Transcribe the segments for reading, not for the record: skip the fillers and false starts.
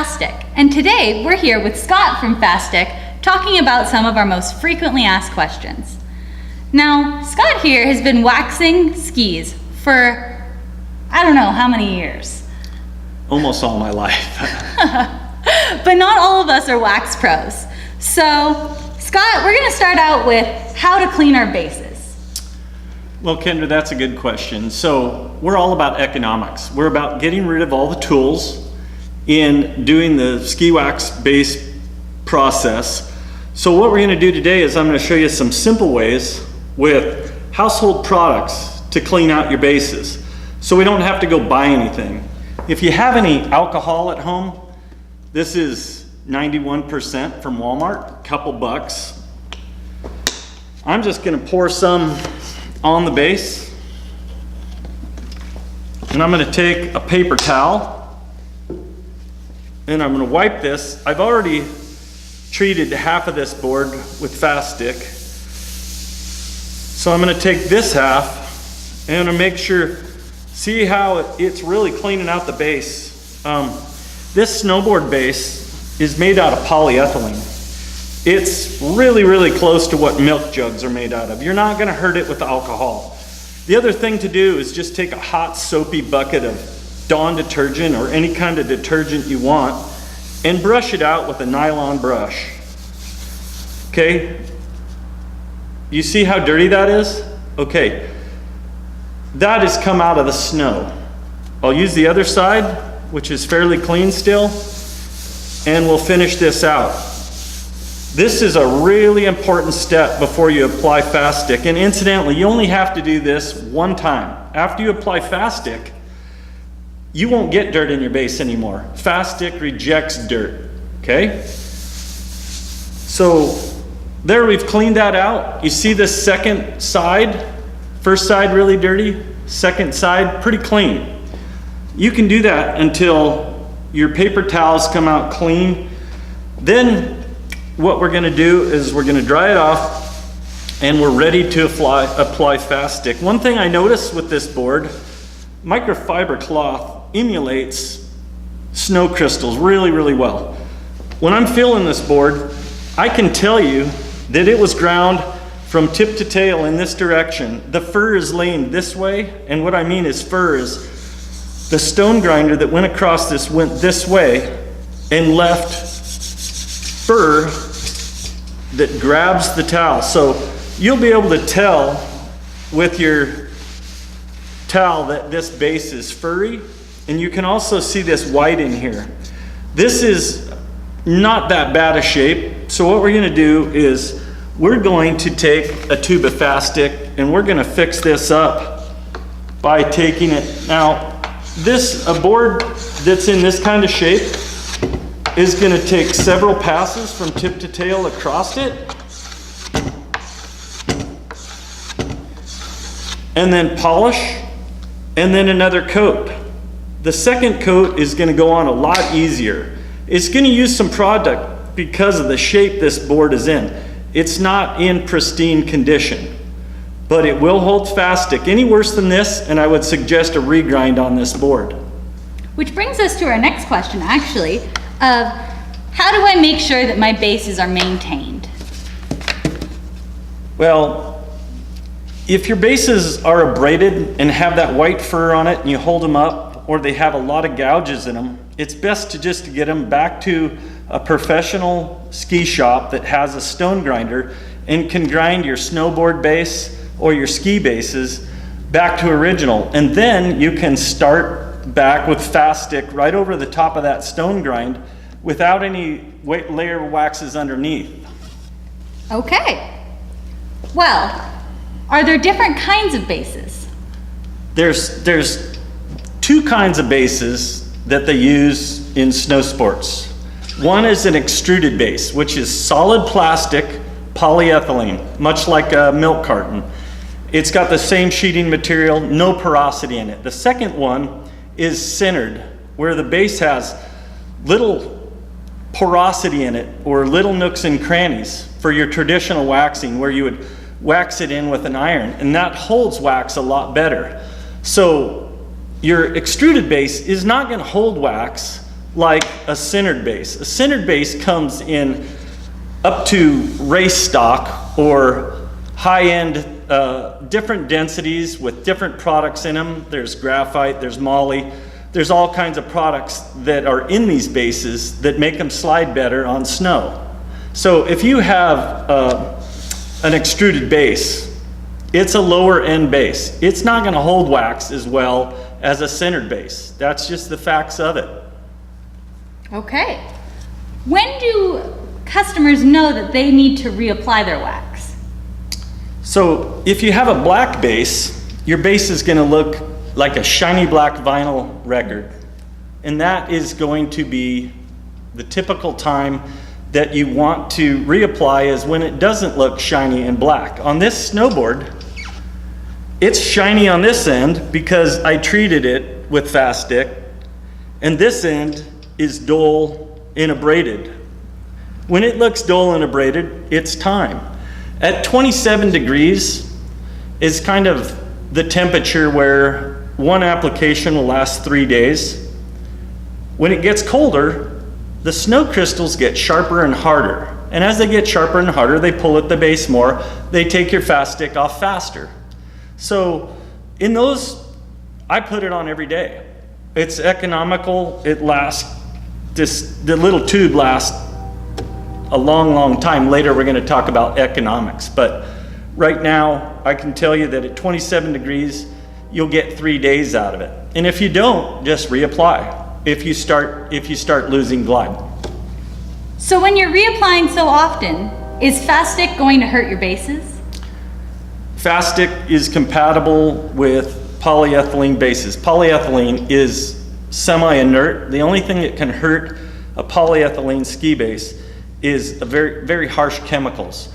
Stik, and today we're here with Scott from Stik talking about some of our most frequently asked questions. Now, Scott here has been waxing skis for I don't know how many years. Almost all my life. But not all of us are wax pros. So, Scott, we're going to start out with how to clean our bases. Well, Kendra, that's a good question. So we're all about economics. We're about getting rid of all the tools in doing the ski wax base process. So what we're going to do today is I'm going to show you some simple ways with household products to clean out your bases, so we don't have to go buy anything. If you have any alcohol at home, this is 91% from Walmart, a couple bucks. I'm just going to pour some on the base, and I'm going to take a paper towel and I'm going to wipe this. I've already treated half of this board with Stik, so I'm going to take this half and I'm going to make sure, see how it's really cleaning out the base. This snowboard base is made out of polyethylene. It's really, really close to what milk jugs are made out of. You're not going to hurt it with alcohol. The other thing to do is just take a hot soapy bucket of Dawn detergent or any kind of detergent you want and brush it out with a nylon brush. Okay? You see how dirty that is? Okay. That has come out of the snow. I'll use the other side, which is fairly clean still, and we'll finish this out. This is a really important step before you apply Stik. And incidentally, you only have to do this one time. After you apply Stik, you won't get dirt in your base anymore. Stik rejects dirt, okay? So there, we've cleaned that out. You see this second side? First side really dirty, second side pretty clean. You can do that until your paper towels come out clean. Then what we're going to do is we're going to dry it off and we're ready to apply Stik. One thing I noticed with this board, microfiber cloth emulates snow crystals really, really well. When I'm feeling this board, I can tell you that it was ground from tip to tail in this direction. The fur is laying this way, and what I mean is fur is the stone grinder that went across this went this way and left fur that grabs the towel. So you'll be able to tell with your towel that this base is furry, and you can also see this white in here. This is not that bad a shape. So what we're going to do is we're going to take a tube of Stik and we're going to fix this up by taking it. Now, a board that's in this kind of shape is going to take several passes from tip to tail across it, and then polish, and then another coat. The second coat is going to go on a lot easier. It's going to use some product because of the shape this board is in. It's not in pristine condition, but it will hold Stik. Any worse than this, and I would suggest a regrind on this board. Which brings us to our next question, actually, of how do I make sure that my bases are maintained? Well, if your bases are abraded and have that white fur on it and you hold them up, or they have a lot of gouges in them, it's best to just get them back to a professional ski shop that has a stone grinder and can grind your snowboard base or your ski bases back to original. And then you can start back with Stik right over the top of that stone grind without any layer waxes underneath. Okay. Well, are there different kinds of bases? There's two kinds of bases that they use in snow sports. One is an extruded base, which is solid plastic polyethylene, much like a milk carton. It's got the same sheeting material, no porosity in it. The second one is centered, where the base has little porosity in it, or little nooks and crannies for your traditional waxing, where you would wax it in with an iron, and that holds wax a lot better. So your extruded base is not going to hold wax, like a centered base. A centered base comes in up to race stock or high-end, different densities with different products in them. There's graphite, there's moly, there's all kinds of products that are in these bases that make them slide better on snow. So if you have an extruded base, it's a lower end base. It's not going to hold wax as well as a centered base. That's just the facts of it. Okay. When do customers know that they need to reapply their wax? So if you have a black base, your base is going to look like a shiny black vinyl record. And that is going to be the typical time that you want to reapply, is when it doesn't look shiny and black. On this snowboard, it's shiny on this end because I treated it with Fast Stik, and this end is dull and abraded. When it looks dull and abraded, it's time. At 27 degrees is kind of the temperature where one application will last 3 days. When it gets colder, the snow crystals get sharper and harder. And as they get sharper and harder, they pull at the base more. They take your Fast Stik off faster. So in those, I put it on every day. It's economical. It lasts, the little tube lasts a long, long time. Later, we're going to talk about economics. But right now, I can tell you that at 27 degrees, you'll get 3 days out of it. And if you don't, just reapply. If you start losing glide. So when you're reapplying so often, is Fast Stik going to hurt your bases? Fast Stik is compatible with polyethylene bases. Polyethylene is semi-inert. The only thing that can hurt a polyethylene ski base is a very, very harsh chemicals.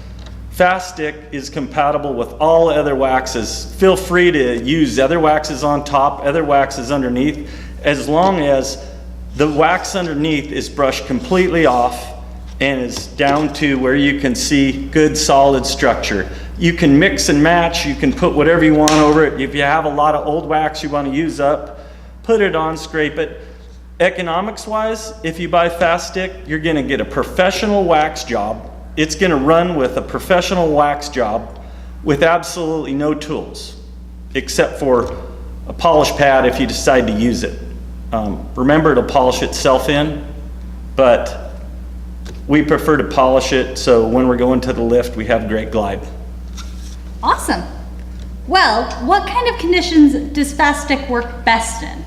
Fast Stik is compatible with all other waxes. Feel free to use other waxes on top, other waxes underneath, as long as the wax underneath is brushed completely off and is down to where you can see good solid structure. You can mix and match, you can put whatever you want over it. If you have a lot of old wax you want to use up, put it on, scrape it. Economics wise, if you buy Fast Stik, you're going to get a professional wax job. It's going to run with a professional wax job with absolutely no tools, except for a polish pad if you decide to use it. Remember to polish itself in, but we prefer to polish it so when we're going to the lift, we have great glide. Awesome. Well, what kind of conditions does Fast Stik work best in?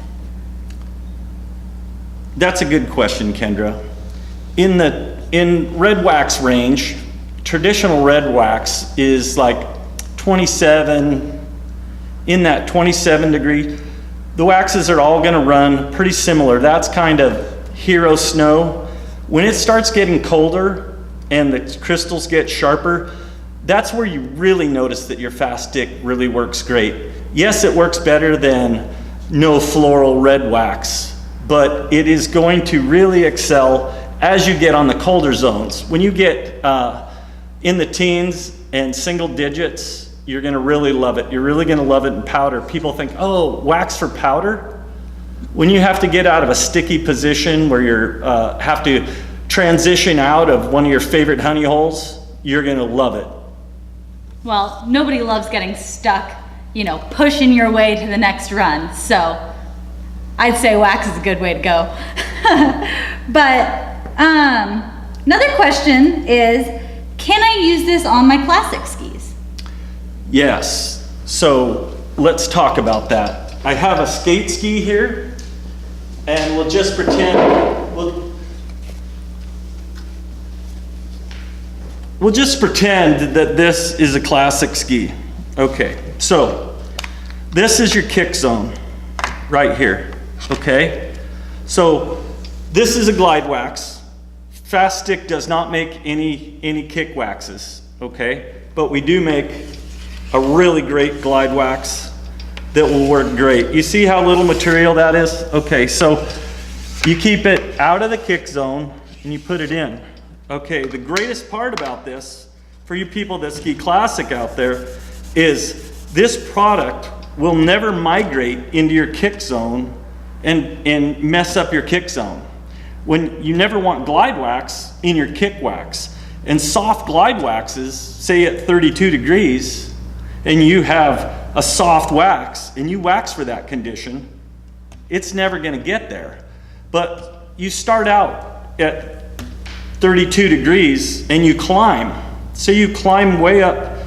That's a good question, Kendra. In red wax range, traditional red wax is like 27, in that 27 degree. The waxes are all going to run pretty similar. That's kind of hero snow. When it starts getting colder and the crystals get sharper, that's where you really notice that your Fast Stik really works great. Yes, it works better than no floral red wax, but it is going to really excel as you get on the colder zones. When you get in the teens and single digits, you're going to really love it. You're really going to love it in powder. People think, oh, wax for powder? When you have to get out of a sticky position where you have to transition out of one of your favorite honey holes, you're going to love it. Well, nobody loves getting stuck, pushing your way to the next run. So I'd say wax is a good way to go. But another question is, can I use this on my classic skis? Yes, so let's talk about that. I have a skate ski here, and we'll just pretend, we'll just pretend that this is a classic ski. Okay, so this is your kick zone right here, okay? So this is a glide wax. Fast Stik does not make any kick waxes, okay? But we do make a really great glide wax that will work great. You see how little material that is? Okay, so you keep it out of the kick zone and you put it in. Okay, the greatest part about this, for you people that ski classic out there, is this product will never migrate into your kick zone and mess up your kick zone. when you never want glide wax in your kick wax. And soft glide waxes, say at 32 degrees, and you have a soft wax, and you wax for that condition, it's never gonna get there. But you start out at 32 degrees and you climb. So you climb way up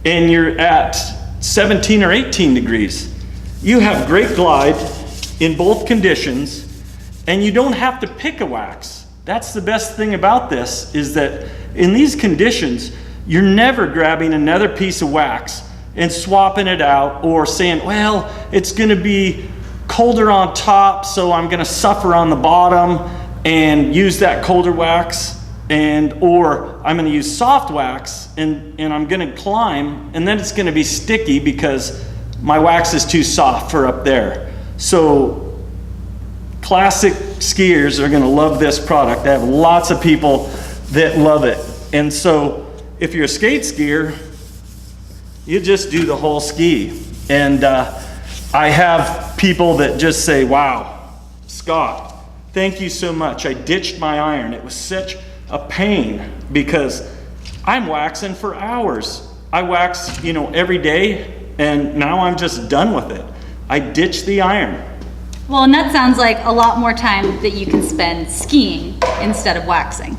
and you're at 17 or 18 degrees. You have great glide in both conditions, and you don't have to pick a wax. That's the best thing about this, is that in these conditions, you're never grabbing another piece of wax and swapping it out, or saying, well, it's gonna be colder on top, so I'm gonna suffer on the bottom and use that colder wax, or I'm gonna use soft wax and I'm gonna climb, and then it's gonna be sticky because my wax is too soft for up there. So classic skiers are gonna love this product. I have lots of people that love it. And so if you're a skate skier, you just do the whole ski. And I have people that just say, wow, Scott, thank you so much. I ditched my iron. It was such a pain because I'm waxing for hours. I wax, every day, and now I'm just done with it. I ditched the iron. Well, and that sounds like a lot more time that you can spend skiing instead of waxing,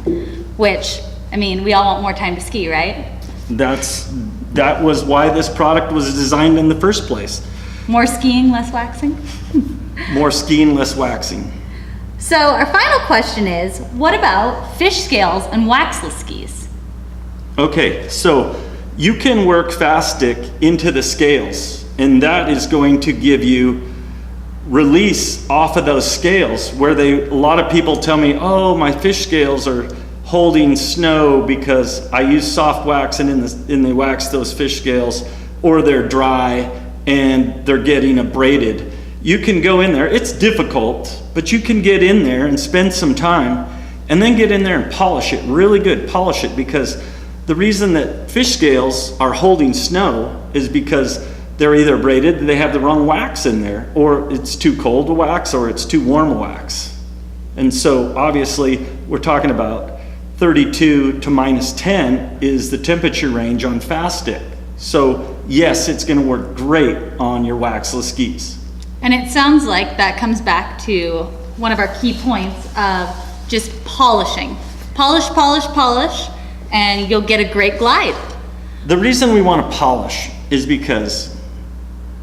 which, we all want more time to ski, right? That was why this product was designed in the first place. More skiing, less waxing? More skiing, less waxing. So our final question is, what about fish scales and waxless skis? Okay, so you can work Fast Stik into the scales, and that is going to give you release off of those scales, where a lot of people tell me, oh, my fish scales are holding snow because I use soft wax and they wax those fish scales, or they're dry and they're getting abraded. You can go in there, it's difficult, but you can get in there and spend some time and then get in there and polish it really good. Polish it, because the reason that fish scales are holding snow is because they're either braided, they have the wrong wax in there, or it's too cold to wax, or it's too warm to wax. And so obviously we're talking about 32 to -10 is the temperature range on Fast Stik. So yes, it's gonna work great on your waxless skis. And it sounds like that comes back to one of our key points of just polishing. Polish, polish, polish, and you'll get a great glide. The reason we want to polish is because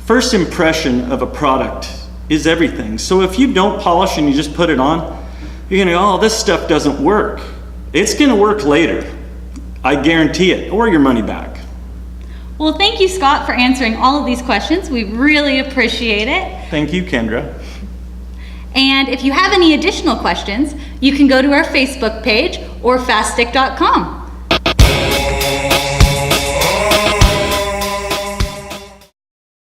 first impression of a product is everything. So if you don't polish and you just put it on, you're gonna go, oh, this stuff doesn't work. It's gonna work later. I guarantee it, or your money back. Well, thank you, Scott, for answering all of these questions. We really appreciate it. Thank you, Kendra. And if you have any additional questions, you can go to our Facebook page or faststik.com.